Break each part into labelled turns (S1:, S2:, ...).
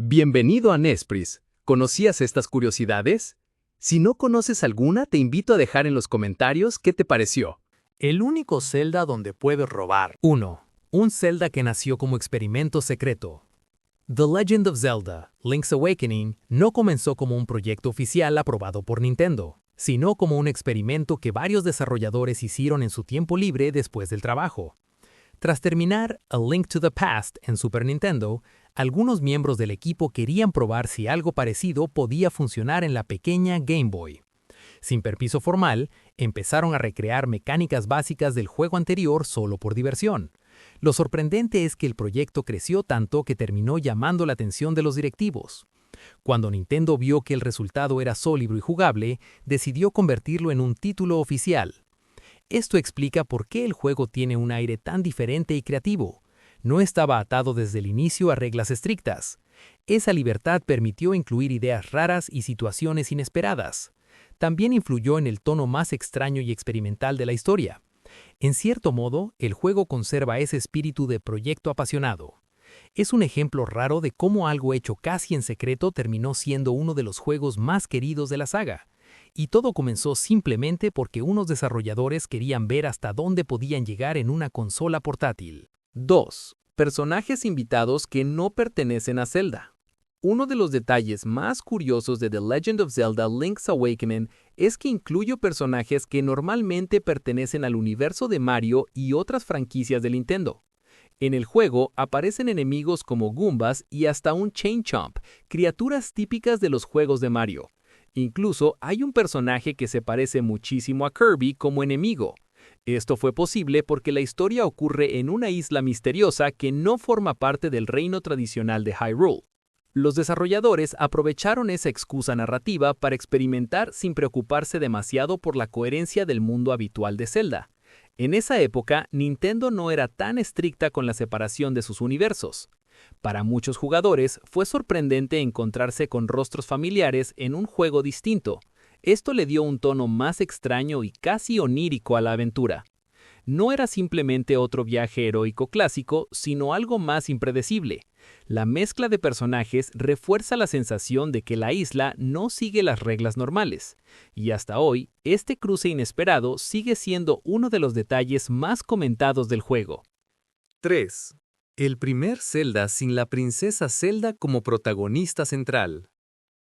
S1: Bienvenido a Nespris. ¿Conocías estas curiosidades? Si no conoces alguna, te invito a dejar en los comentarios qué te pareció.
S2: El único Zelda donde puedes robar. 1. Un Zelda que nació como experimento secreto. The Legend of Zelda, Link's Awakening, no comenzó como un proyecto oficial aprobado por Nintendo, sino como un experimento que varios desarrolladores hicieron en su tiempo libre después del trabajo. Tras terminar A Link to the Past en Super Nintendo, algunos miembros del equipo querían probar si algo parecido podía funcionar en la pequeña Game Boy. Sin permiso formal, empezaron a recrear mecánicas básicas del juego anterior solo por diversión. Lo sorprendente es que el proyecto creció tanto que terminó llamando la atención de los directivos. Cuando Nintendo vio que el resultado era sólido y jugable, decidió convertirlo en un título oficial. Esto explica por qué el juego tiene un aire tan diferente y creativo. No estaba atado desde el inicio a reglas estrictas. Esa libertad permitió incluir ideas raras y situaciones inesperadas. También influyó en el tono más extraño y experimental de la historia. En cierto modo, el juego conserva ese espíritu de proyecto apasionado. Es un ejemplo raro de cómo algo hecho casi en secreto terminó siendo uno de los juegos más queridos de la saga. Y todo comenzó simplemente porque unos desarrolladores querían ver hasta dónde podían llegar en una consola portátil.
S1: 2. Personajes invitados que no pertenecen a Zelda. Uno de los detalles más curiosos de The Legend of Zelda Link's Awakening es que incluye personajes que normalmente pertenecen al universo de Mario y otras franquicias de Nintendo. En el juego aparecen enemigos como Goombas y hasta un Chain Chomp, criaturas típicas de los juegos de Mario. Incluso hay un personaje que se parece muchísimo a Kirby como enemigo. Esto fue posible porque la historia ocurre en una isla misteriosa que no forma parte del reino tradicional de Hyrule. Los desarrolladores aprovecharon esa excusa narrativa para experimentar sin preocuparse demasiado por la coherencia del mundo habitual de Zelda. En esa época, Nintendo no era tan estricta con la separación de sus universos. Para muchos jugadores, fue sorprendente encontrarse con rostros familiares en un juego distinto. Esto le dio un tono más extraño y casi onírico a la aventura. No era simplemente otro viaje heroico clásico, sino algo más impredecible. La mezcla de personajes refuerza la sensación de que la isla no sigue las reglas normales. Y hasta hoy, este cruce inesperado sigue siendo uno de los detalles más comentados del juego.
S2: 3. El primer Zelda sin la princesa Zelda como protagonista central.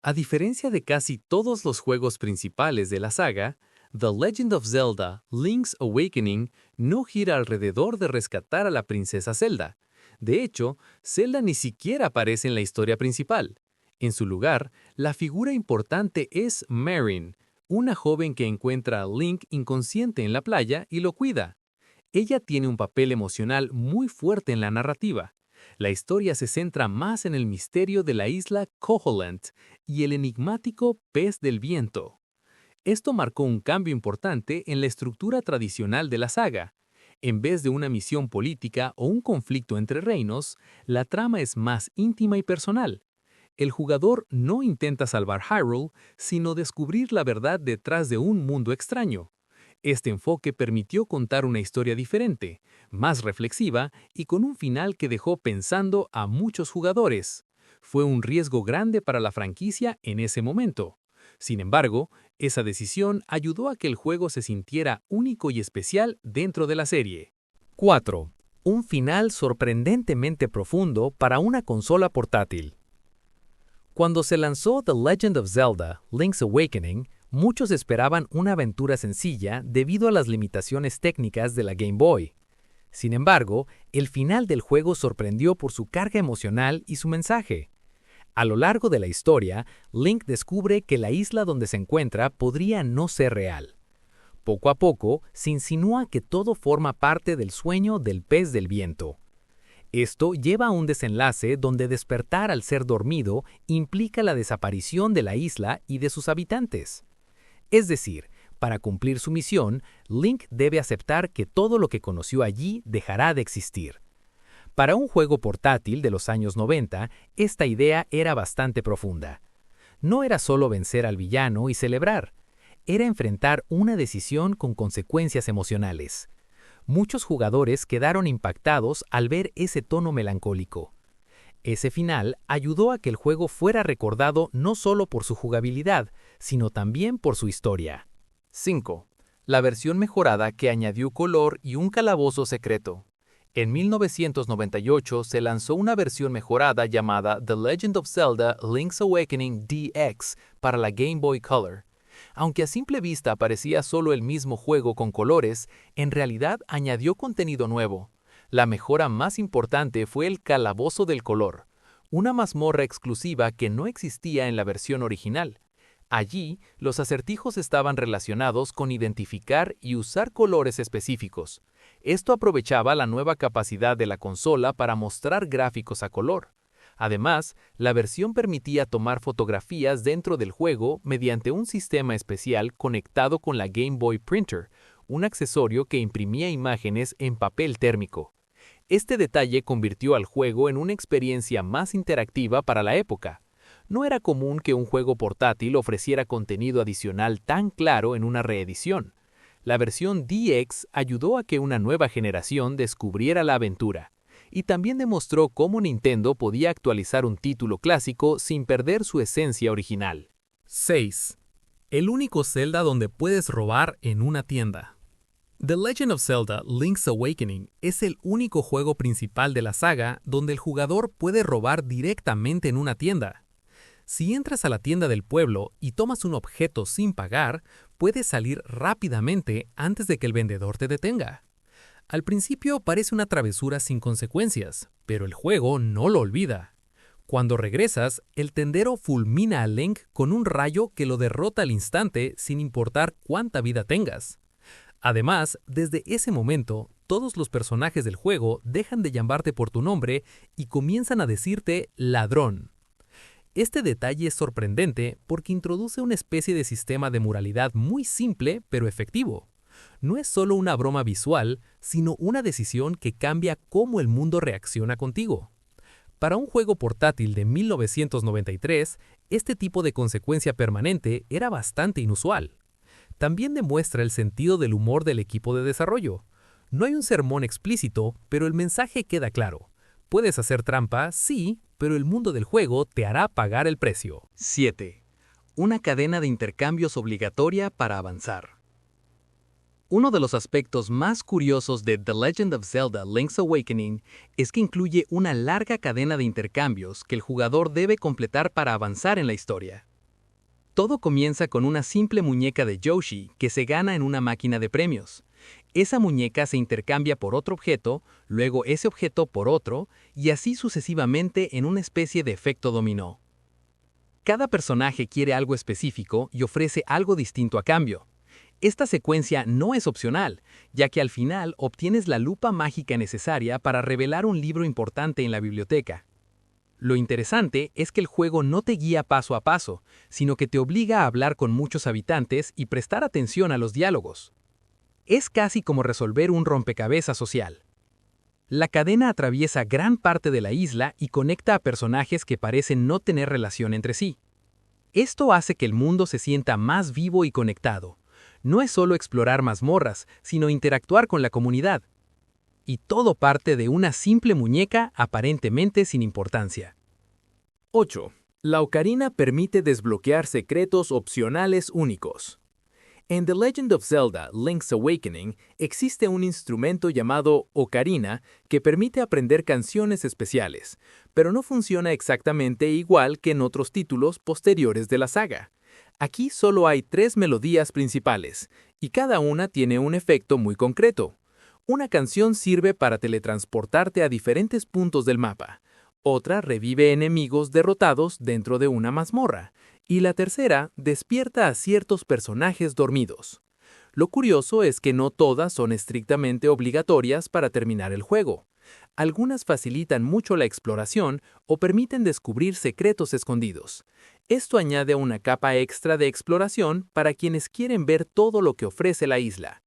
S2: A diferencia de casi todos los juegos principales de la saga, The Legend of Zelda Link's Awakening no gira alrededor de rescatar a la princesa Zelda. De hecho, Zelda ni siquiera aparece en la historia principal. En su lugar, la figura importante es Marin, una joven que encuentra a Link inconsciente en la playa y lo cuida. Ella tiene un papel emocional muy fuerte en la narrativa. La historia se centra más en el misterio de la isla Koholint y el enigmático pez del viento. Esto marcó un cambio importante en la estructura tradicional de la saga. En vez de una misión política o un conflicto entre reinos, la trama es más íntima y personal. El jugador no intenta salvar Hyrule, sino descubrir la verdad detrás de un mundo extraño. Este enfoque permitió contar una historia diferente, más reflexiva y con un final que dejó pensando a muchos jugadores. Fue un riesgo grande para la franquicia en ese momento. Sin embargo, esa decisión ayudó a que el juego se sintiera único y especial dentro de la serie.
S1: 4. Un final sorprendentemente profundo para una consola portátil. Cuando se lanzó The Legend of Zelda Link's Awakening, muchos esperaban una aventura sencilla debido a las limitaciones técnicas de la Game Boy. Sin embargo, el final del juego sorprendió por su carga emocional y su mensaje. A lo largo de la historia, Link descubre que la isla donde se encuentra podría no ser real. Poco a poco, se insinúa que todo forma parte del sueño del pez del viento. Esto lleva a un desenlace donde despertar al ser dormido implica la desaparición de la isla y de sus habitantes. Es decir, para cumplir su misión, Link debe aceptar que todo lo que conoció allí dejará de existir. Para un juego portátil de los años 90, esta idea era bastante profunda. No era solo vencer al villano y celebrar, era enfrentar una decisión con consecuencias emocionales. Muchos jugadores quedaron impactados al ver ese tono melancólico.
S2: Ese final ayudó a que el juego fuera recordado no solo por su jugabilidad, sino también por su historia.
S1: 5. La versión mejorada que añadió color y un calabozo secreto. En 1998 se lanzó una versión mejorada llamada The Legend of Zelda Link's Awakening DX para la Game Boy Color. Aunque a simple vista parecía solo el mismo juego con colores, en realidad añadió contenido nuevo. La mejora más importante fue el calabozo del color, una mazmorra exclusiva que no existía en la versión original. Allí, los acertijos estaban relacionados con identificar y usar colores específicos. Esto aprovechaba la nueva capacidad de la consola para mostrar gráficos a color. Además, la versión permitía tomar fotografías dentro del juego mediante un sistema especial conectado con la Game Boy Printer, un accesorio que imprimía imágenes en papel térmico. Este detalle convirtió al juego en una experiencia más interactiva para la época. No era común que un juego portátil ofreciera contenido adicional tan claro en una reedición. La versión DX ayudó a que una nueva generación descubriera la aventura, y también demostró cómo Nintendo podía actualizar un título clásico sin perder su esencia original.
S2: 6. El único Zelda donde puedes robar en una tienda. The Legend of Zelda Link's Awakening es el único juego principal de la saga donde el jugador puede robar directamente en una tienda. Si entras a la tienda del pueblo y tomas un objeto sin pagar, puedes salir rápidamente antes de que el vendedor te detenga. Al principio parece una travesura sin consecuencias, pero el juego no lo olvida. Cuando regresas, el tendero fulmina a Link con un rayo que lo derrota al instante sin importar cuánta vida tengas. Además, desde ese momento, todos los personajes del juego dejan de llamarte por tu nombre y comienzan a decirte ladrón. Este detalle es sorprendente porque introduce una especie de sistema de moralidad muy simple pero efectivo. No es solo una broma visual, sino una decisión que cambia cómo el mundo reacciona contigo. Para un juego portátil de 1993, este tipo de consecuencia permanente era bastante inusual. También demuestra el sentido del humor del equipo de desarrollo. No hay un sermón explícito, pero el mensaje queda claro. Puedes hacer trampa, sí, pero el mundo del juego te hará pagar el precio.
S1: 7. Una cadena de intercambios obligatoria para avanzar. Uno de los aspectos más curiosos de The Legend of Zelda Link's Awakening es que incluye una larga cadena de intercambios que el jugador debe completar para avanzar en la historia. Todo comienza con una simple muñeca de Yoshi que se gana en una máquina de premios. Esa muñeca se intercambia por otro objeto, luego ese objeto por otro, y así sucesivamente en una especie de efecto dominó. Cada personaje quiere algo específico y ofrece algo distinto a cambio. Esta secuencia no es opcional, ya que al final obtienes la lupa mágica necesaria para revelar un libro importante en la biblioteca. Lo interesante es que el juego no te guía paso a paso, sino que te obliga a hablar con muchos habitantes y prestar atención a los diálogos. Es casi como resolver un rompecabezas social. La cadena atraviesa gran parte de la isla y conecta a personajes que parecen no tener relación entre sí. Esto hace que el mundo se sienta más vivo y conectado. No es solo explorar mazmorras, sino interactuar con la comunidad. Y todo parte de una simple muñeca aparentemente sin importancia.
S2: 8. La ocarina permite desbloquear secretos opcionales únicos. En The Legend of Zelda Link's Awakening existe un instrumento llamado ocarina que permite aprender canciones especiales, pero no funciona exactamente igual que en otros títulos posteriores de la saga. Aquí solo hay 3 melodías principales, y cada una tiene un efecto muy concreto. Una canción sirve para teletransportarte a diferentes puntos del mapa, otra revive enemigos derrotados dentro de una mazmorra, y la tercera despierta a ciertos personajes dormidos. Lo curioso es que no todas son estrictamente obligatorias para terminar el juego. Algunas facilitan mucho la exploración o permiten descubrir secretos escondidos. Esto añade una capa extra de exploración para quienes quieren ver todo lo que ofrece la isla.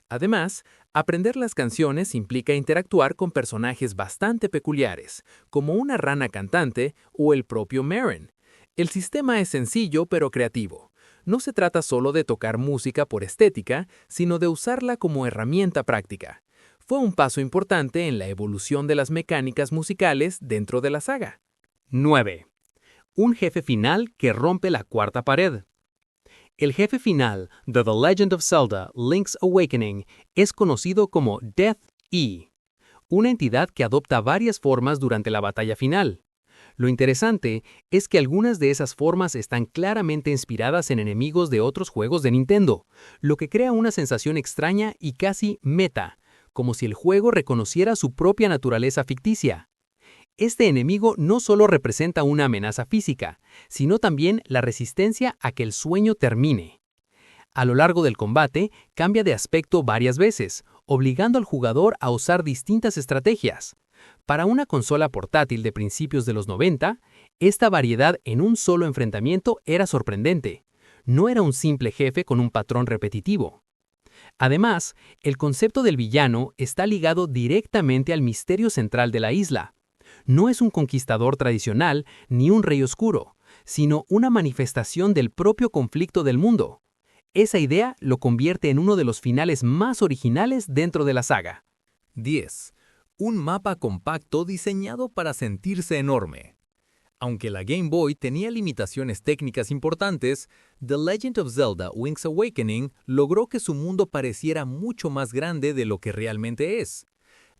S2: Además, aprender las canciones implica interactuar con personajes bastante peculiares, como una rana cantante o el propio Marin. El sistema es sencillo pero creativo. No se trata solo de tocar música por estética, sino de usarla como herramienta práctica.
S1: Fue un paso importante en la evolución de las mecánicas musicales dentro de la saga.
S2: 9. Un jefe final que rompe la cuarta pared. El jefe final de The Legend of Zelda Link's Awakening es conocido como Death E, una entidad que adopta varias formas durante la batalla final. Lo interesante es que algunas de esas formas están claramente inspiradas en enemigos de otros juegos de Nintendo, lo que crea una sensación extraña y casi meta, como si el juego reconociera su propia naturaleza ficticia. Este enemigo no solo representa una amenaza física, sino también la resistencia a que el sueño termine. A lo largo del combate, cambia de aspecto varias veces, obligando al jugador a usar distintas estrategias. Para una consola portátil de principios de los 90, esta variedad en un solo enfrentamiento era sorprendente. No era un simple jefe con un patrón repetitivo. Además, el concepto del villano está ligado directamente al misterio central de la isla. No es un conquistador tradicional ni un rey oscuro, sino una manifestación del propio conflicto del mundo. Esa idea lo convierte en uno de los finales más originales dentro de la saga.
S1: 10. Un mapa compacto diseñado para sentirse enorme. Aunque la Game Boy tenía limitaciones técnicas importantes, The Legend of Zelda Link's Awakening logró que su mundo pareciera mucho más grande de lo que realmente es.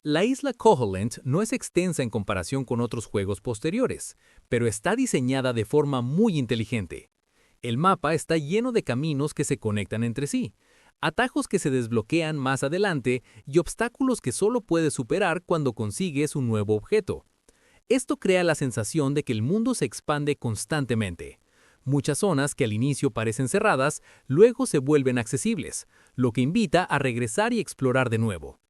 S1: La isla Koholint no es extensa en comparación con otros juegos posteriores, pero está diseñada de forma muy inteligente. El mapa está lleno de caminos que se conectan entre sí, atajos que se desbloquean más adelante y obstáculos que solo puedes superar cuando consigues un nuevo objeto. Esto crea la sensación de que el mundo se expande constantemente. Muchas zonas que al inicio parecen cerradas, luego se vuelven accesibles, lo que invita a regresar y explorar de nuevo.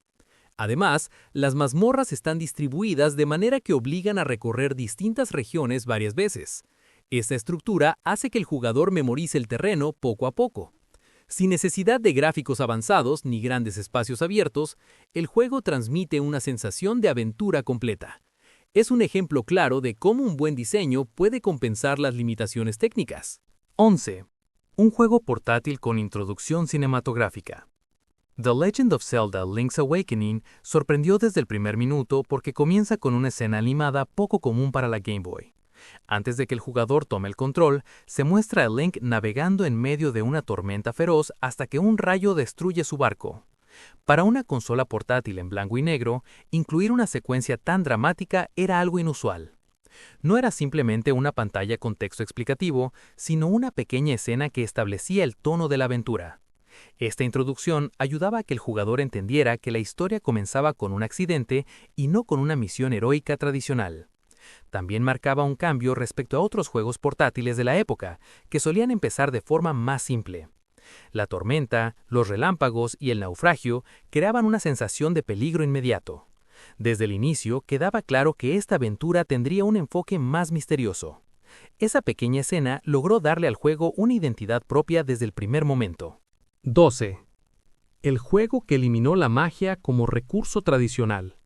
S1: Además, las mazmorras están distribuidas de manera que obligan a recorrer distintas regiones varias veces. Esta estructura hace que el jugador memorice el terreno poco a poco. Sin necesidad de gráficos avanzados ni grandes espacios abiertos, el juego transmite una sensación de aventura completa. Es un ejemplo claro de cómo un buen diseño puede compensar las limitaciones técnicas.
S2: 11. Un juego portátil con introducción cinematográfica. The Legend of Zelda Link's Awakening sorprendió desde el primer minuto porque comienza con una escena animada poco común para la Game Boy. Antes de que el jugador tome el control, se muestra a Link navegando en medio de una tormenta feroz hasta que un rayo destruye su barco. Para una consola portátil en blanco y negro, incluir una secuencia tan dramática era algo inusual. No era simplemente una pantalla con texto explicativo, sino una pequeña escena que establecía el tono de la aventura. Esta introducción ayudaba a que el jugador entendiera que la historia comenzaba con un accidente y no con una misión heroica tradicional. También marcaba un cambio respecto a otros juegos portátiles de la época, que solían empezar de forma más simple. La tormenta, los relámpagos y el naufragio creaban una sensación de peligro inmediato. Desde el inicio quedaba claro que esta aventura tendría un enfoque más misterioso. Esa pequeña escena logró darle al juego una identidad propia desde el primer momento. 12. El juego que eliminó la magia como recurso tradicional.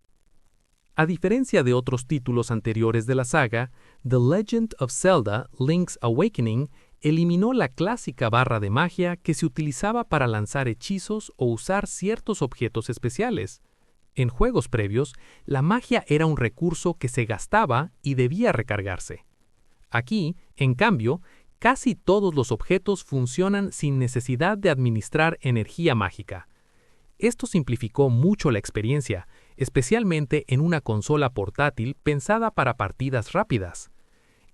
S2: A diferencia de otros títulos anteriores de la saga, The Legend of Zelda Link's Awakening eliminó la clásica barra de magia que se utilizaba para lanzar hechizos o usar ciertos objetos especiales. En juegos previos, la magia era un recurso que se gastaba y debía recargarse. Aquí, en cambio, casi todos los objetos funcionan sin necesidad de administrar energía mágica. Esto simplificó mucho la experiencia, especialmente en una consola portátil pensada para partidas rápidas.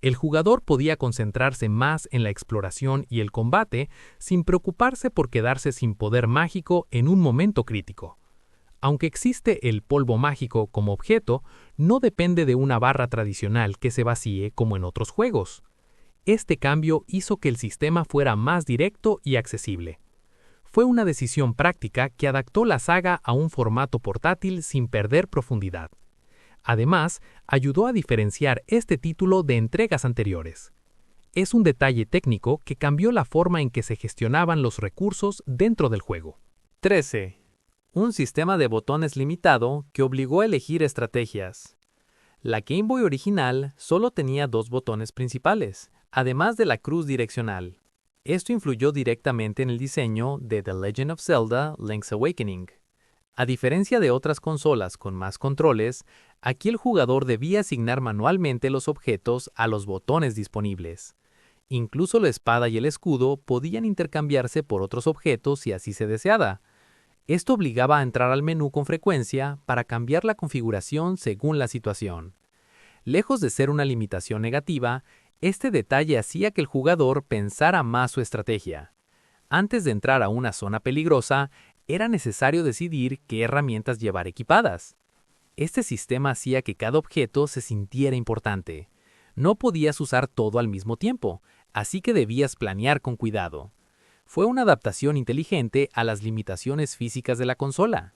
S2: El jugador podía concentrarse más en la exploración y el combate sin preocuparse por quedarse sin poder mágico en un momento crítico. Aunque existe el polvo mágico como objeto, no depende de una barra tradicional que se vacíe como en otros juegos. Este cambio hizo que el sistema fuera más directo y accesible. Fue una decisión práctica que adaptó la saga a un formato portátil sin perder profundidad. Además, ayudó a diferenciar este título de entregas anteriores. Es un detalle técnico que cambió la forma en que se gestionaban los recursos dentro del juego.
S1: 13. Un sistema de botones limitado que obligó a elegir estrategias. La Game Boy original solo tenía 2 botones principales, además de la cruz direccional. Esto influyó directamente en el diseño de The Legend of Zelda Link's Awakening.
S2: A diferencia de otras consolas con más controles, aquí el jugador debía asignar manualmente los objetos a los botones disponibles. Incluso la espada y el escudo podían intercambiarse por otros objetos si así se deseaba. Esto obligaba a entrar al menú con frecuencia para cambiar la configuración según la situación. Lejos de ser una limitación negativa, este detalle hacía que el jugador pensara más su estrategia. Antes de entrar a una zona peligrosa, era necesario decidir qué herramientas llevar equipadas. Este sistema hacía que cada objeto se sintiera importante. No podías usar todo al mismo tiempo, así que debías planear con cuidado. Fue una adaptación inteligente a las limitaciones físicas de la consola.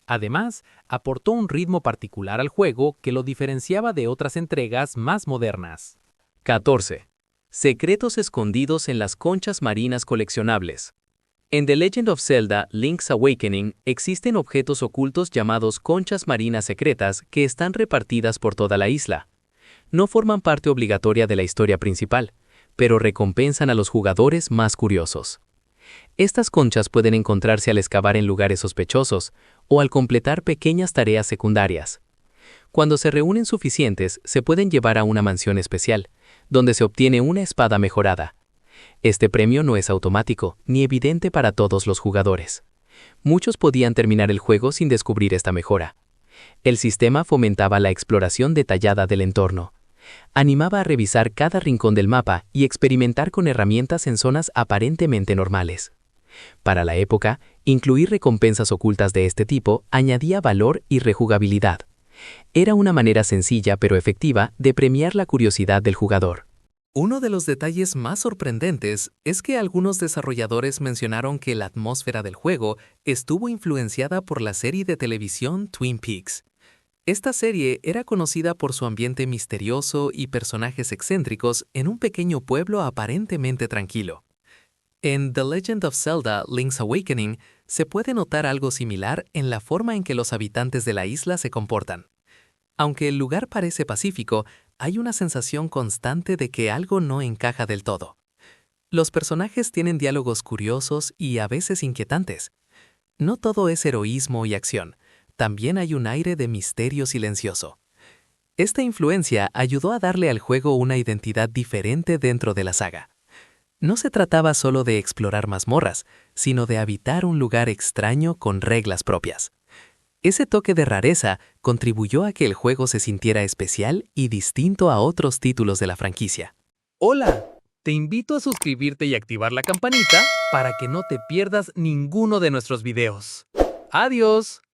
S2: Además, aportó un ritmo particular al juego que lo diferenciaba de otras entregas más modernas.
S1: 14. Secretos escondidos en las conchas marinas coleccionables. En The Legend of Zelda: Link's Awakening existen objetos ocultos llamados conchas marinas secretas que están repartidas por toda la isla. No forman parte obligatoria de la historia principal, pero recompensan a los jugadores más curiosos. Estas conchas pueden encontrarse al excavar en lugares sospechosos o al completar pequeñas tareas secundarias. Cuando se reúnen suficientes, se pueden llevar a una mansión especial, donde se obtiene una espada mejorada. Este premio no es automático ni evidente para todos los jugadores. Muchos podían terminar el juego sin descubrir esta mejora. El sistema fomentaba la exploración detallada del entorno. Animaba a revisar cada rincón del mapa y experimentar con herramientas en zonas aparentemente normales. Para la época, incluir recompensas ocultas de este tipo añadía valor y rejugabilidad. Era una manera sencilla pero efectiva de premiar la curiosidad del jugador.
S2: Uno de los detalles más sorprendentes es que algunos desarrolladores mencionaron que la atmósfera del juego estuvo influenciada por la serie de televisión Twin Peaks. Esta serie era conocida por su ambiente misterioso y personajes excéntricos en un pequeño pueblo aparentemente tranquilo. En The Legend of Zelda: Link's Awakening se puede notar algo similar en la forma en que los habitantes de la isla se comportan. Aunque el lugar parece pacífico, hay una sensación constante de que algo no encaja del todo. Los personajes tienen diálogos curiosos y a veces inquietantes. No todo es heroísmo y acción, también hay un aire de misterio silencioso. Esta influencia ayudó a darle al juego una identidad diferente dentro de la saga. No se trataba solo de explorar mazmorras, sino de habitar un lugar extraño con reglas propias. Ese toque de rareza contribuyó a que el juego se sintiera especial y distinto a otros títulos de la franquicia.
S1: Hola, te invito a suscribirte y activar la campanita para que no te pierdas ninguno de nuestros videos. ¡Adiós!